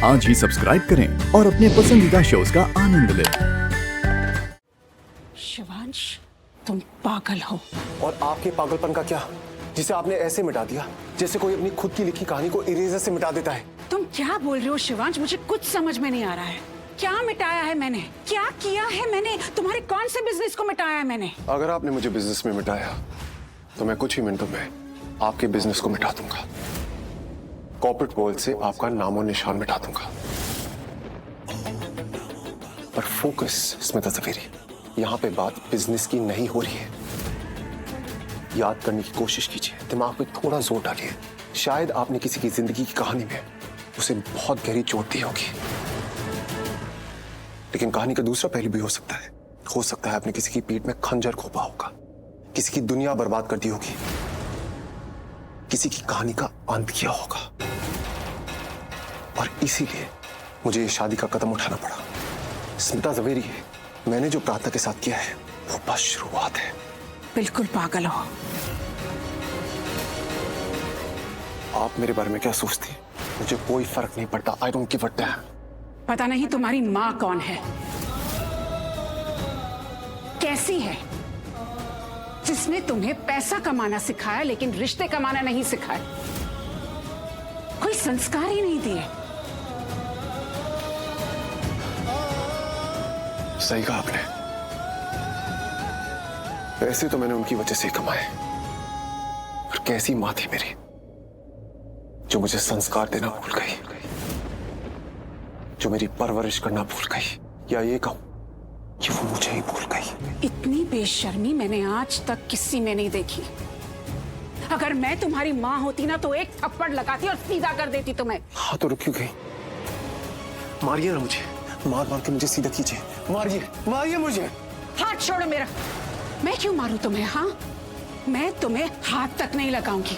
आज ही सब्सक्राइब करें और अपने पसंदीदा शोज का आनंद लें। शिवांश, तुम पागल हो। और आपके पागलपन का क्या, जिसे आपने ऐसे मिटा दिया जैसे कोई अपनी खुद की लिखी कहानी को इरेजर से मिटा देता है। तुम क्या बोल रहे हो शिवांश? मुझे कुछ समझ में नहीं आ रहा है। क्या मिटाया है मैंने? क्या किया है मैंने? तुम्हारे कौन से बिजनेस को मिटाया है मैंने? अगर आपने मुझे बिजनेस में मिटाया तो मैं कुछ ही मिनटों में आपके बिजनेस को मिटा दूंगा। कॉर्पोरेट वर्ल्ड से आपका नामो निशान मिटा दूंगा। पर फोकस स्मिता जवेरी, यहाँ पे बात बिजनेस की नहीं हो रही है। याद करने की कोशिश कीजिए, दिमाग पे थोड़ा जोर डालिए। शायद आपने किसी की जिंदगी की कहानी में उसे बहुत गहरी चोट दी होगी, लेकिन कहानी का दूसरा पहलू भी हो सकता है। हो सकता है आपने किसी की पीठ में खंजर घोंपा होगा, किसी की दुनिया बर्बाद कर दी होगी, किसी की कहानी का अंत किया होगा, और इसीलिए मुझे ये शादी का कदम उठाना पड़ा। स्मिता जवेरी, मैंने जो प्रार्थना के साथ किया है वो बस शुरुआत है। बिल्कुल पागल हो। आप मेरे बारे में क्या सोचती? मुझे कोई फर्क नहीं पड़ता। I don't give a dam. पता नहीं तुम्हारी माँ कौन है, कैसी है, जिसने तुम्हें पैसा कमाना सिखाया लेकिन रिश्ते कमाना नहीं सिखाया। कोई संस्कार ही नहीं दिए। सही कहा आपने। पैसे तो मैंने उनकी वजह से ही कमाए, पर कैसी माँ थी मेरी जो मुझे संस्कार देना भूल गई, जो मेरी परवरिश करना भूल गई, या ये कहूं कि वो मुझे ही भूल गई। इतनी बेशर्मी मैंने आज तक किसी में नहीं देखी। अगर मैं तुम्हारी माँ होती ना तो एक थप्पड़ लगाती और सीधा कर देती तुम्हें। हाँ तो रुक क्यों गई? मारिए ना मुझे, मार मार के मुझे सीधा कीजिए। मारिए, मारिए मुझे। हाथ छोड़ो मेरा। मैं क्यों मारूं तुम्हें? हाँ, मैं तुम्हें हाथ तक नहीं लगाऊंगी,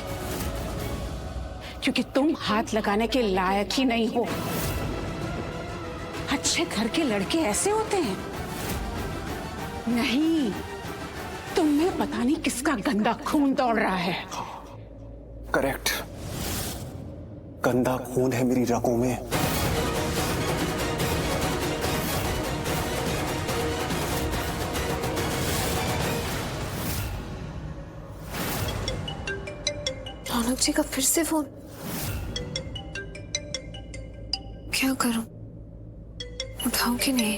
क्योंकि तुम हाथ लगाने के लायक ही नहीं हो। अच्छे घर के लड़के ऐसे होते हैं? नहीं, तुम में पता नहीं किसका गंदा खून दौड़ रहा है। करेक्ट, गंदा खून है मेरी रगों में। रौनक जी का फिर से फोन। क्या करूं, उठाऊं कि नहीं?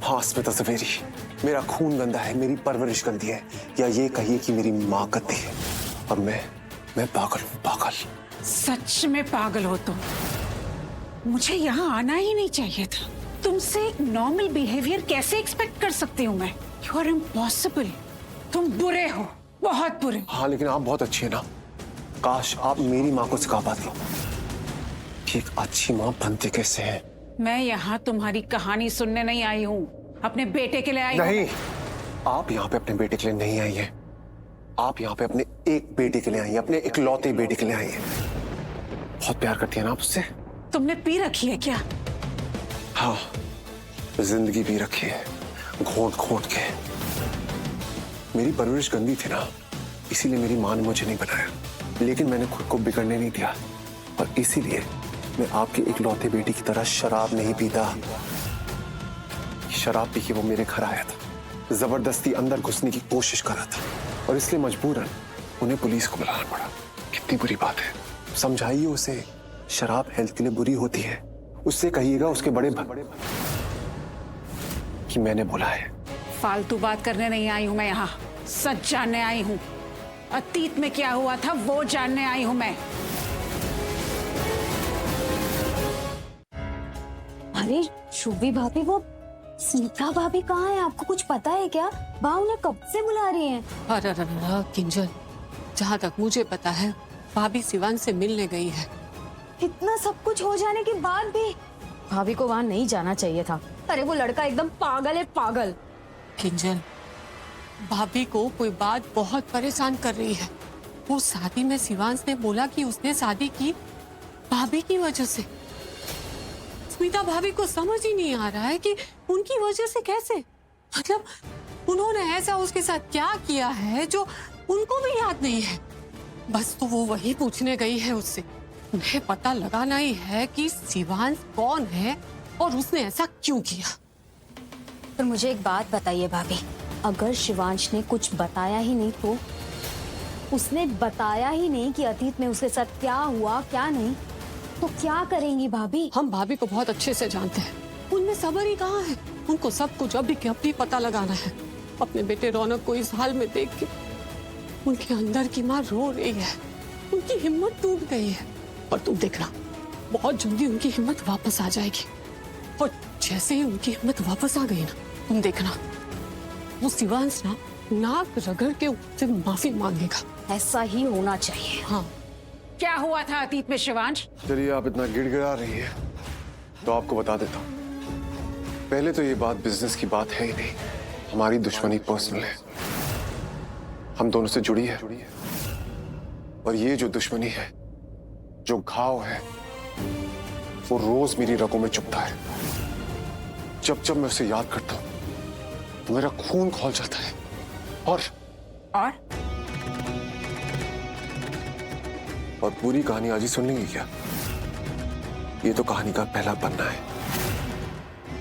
हाँ स्मिता जवेरी, मेरा खून गंदा है, मेरी परवरिश गंदी है, या ये कहिए कि मेरी माँ गंदी है, और मैं पागल हूँ, पागल। सच में पागल हो तुम। मुझे यहाँ आना ही नहीं चाहिए था। तुमसे एक नॉर्मल बिहेवियर कैसे एक्सपेक्ट कर सकती हूँ मैं? You are impossible. तुम बुरे हो, बहुत बुरे। हाँ लेकिन आप बहुत अच्छी है ना। काश आप मेरी माँ को सिखा पाती कि एक अच्छी माँ बनते कैसे है। मैं यहाँ तुम्हारी कहानी सुनने नहीं आई हूँ, अपने बेटे के लिए आई हूँ। नहीं, आप यहाँ पे अपने बेटे के लिए नहीं आई हैं। आप यहाँ पे अपने एक बेटे के लिए आई हैं, अपने इकलौते बेटे के लिए आई हैं। बहुत प्यार करती है ना आप उससे? तुमने पी रखी है क्या? हाँ, जिंदगी पी रखी है, घोंट घोंट के। मेरी परवरिश गंदी थी ना, इसीलिए मेरी माँ ने मुझे नहीं बनाया, लेकिन मैंने खुद को बिगड़ने नहीं दिया, और इसीलिए मैं आपके इकलौते बेटी की तरह शराब नहीं पीता। शराब पी के वो मेरे घर आया था, जबरदस्ती अंदर घुसने की कोशिश कर रहा था, और इसलिए मजबूरन उन्हें पुलिस को बुलाना पड़ा। कितनी बुरी बात है। समझाइए उसे, शराब हेल्थ के लिए बुरी होती है। उससे कहिएगा उसके बड़े कि मैंने बोला है। फालतू बात करने नहीं आई हूँ मैं यहाँ, सच जानने आई हूँ। अतीत में क्या हुआ था वो जानने आई हूँ मैं। अरे शुभी भाभी, वो स्मिता भाभी कहाँ है? आपको कुछ पता है क्या? बा उन्हें कब से बुला रही हैं। अरे किंजल, जहाँ तक मुझे पता है भाभी शिवान से मिलने गई है। इतना सब कुछ हो जाने के बाद भी भाभी को वहां नहीं जाना चाहिए था। अरे वो लड़का एकदम पागल है, पागल। किंजल, भाभी को कोई बात बहुत परेशान कर रही है। वो शादी में शिवांश ने बोला कि उसने शादी की भाभी की वजह से। स्मिता भाभी को समझ ही नहीं आ रहा है कि उनकी वजह से कैसे, मतलब उन्होंने ऐसा उसके साथ क्या किया है जो उनको भी याद नहीं है। बस तो वो वही पूछने गई है उससे। उन्हें पता लगाना ही है कि शिवांश कौन है और उसने ऐसा क्यों किया। पर मुझे एक बात बताइए भाभी, अगर शिवांश ने कुछ बताया ही नहीं तो, उसने बताया ही नहीं कि अतीत में उसके साथ क्या हुआ क्या नहीं, तो क्या करेंगी भाभी? हम भाभी को बहुत अच्छे से जानते हैं, उनमें सब्र ही कहाँ है। उनको सब कुछ अभी के अभी पता लगाना है। अपने बेटे रौनक को इस हाल में देख के उनके अंदर की माँ रो रही है, उनकी हिम्मत टूट गई है। और तुम देखना, बहुत जल्दी उनकी हिम्मत वापस आ जाएगी। और जैसे ही उनकी हिम्मत वापस आ गई ना, तुम देखना वो शिवांश ना नाक रगड़ के उससे माफी मांगेगा। ऐसा ही होना चाहिए। हाँ, क्या हुआ था अतीत में शिवांश? चलिए, आप इतना गिड़गिड़ा रही है तो आपको बता देता हूँ। पहले तो ये बात बिजनेस की बात है ही नहीं, हमारी दुश्मनी पर्सनल है, हम दोनों से जुड़ी है। और ये जो दुश्मनी है, जो घाव है, वो रोज मेरी रगों में चुभता है। जब जब मैं उसे याद करता हूं तो मेरा खून खौल जाता है। और पूरी कहानी आज ही सुन लेंगे क्या? ये तो कहानी का पहला पन्ना है।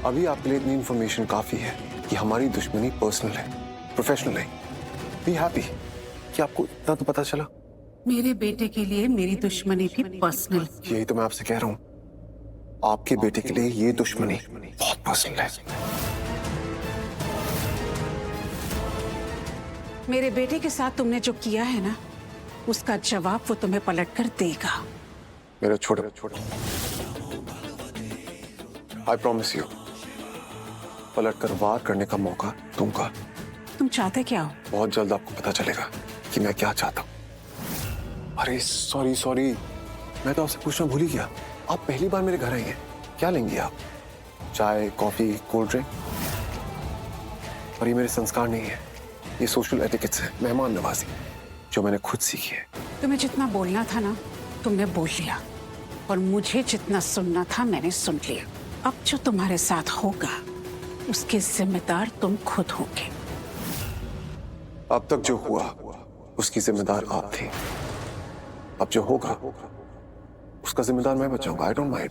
अभी आपके लिए इतनी इंफॉर्मेशन काफी है कि हमारी दुश्मनी पर्सनल है, प्रोफेशनल नहीं। बी हैप्पी कि आपको इतना तो पता चला। मेरे बेटे के लिए मेरी दुश्मनी भी पर्सनल। यही तो मैं आपसे कह रहा हूं, आपके बेटे के लिए ये दुश्मनी बहुत पर्सनल है। मेरे बेटे के साथ तुमने जो किया है ना, उसका जवाब वो तुम्हें पलट कर देगा। मेरा छोटा आई प्रॉमिस यू, पलट कर वार करने का मौका दूंगा। तुम चाहते क्या हो? बहुत जल्द आपको पता चलेगा कि मैं क्या चाहता हूं। अरे सॉरी, मैं तो आपसे पूछना भूल ही गया। आप पहली बार मेरे घर आई हैं, क्या लेंगी आप? चाय, कॉफी, कोल्ड ड्रिंक? और ये मेरे संस्कार नहीं है, ये सोशल एटिकेट्स है, मेहमान नवाजी, जो मैंने खुद सीखी है। तुम्हें जितना बोलना था ना, तुमने बोल लिया। और मुझे जितना सुनना था, मैंने सुन लिया। अब जो तुम्हारे साथ होगा, उसके जिम्मेदार तुम खुद होगे। अब तक जो हुआ उसकी जिम्मेदार आप थी, अब जो होगा उसका जिम्मेदार मैं बचाऊंगा। I don't mind.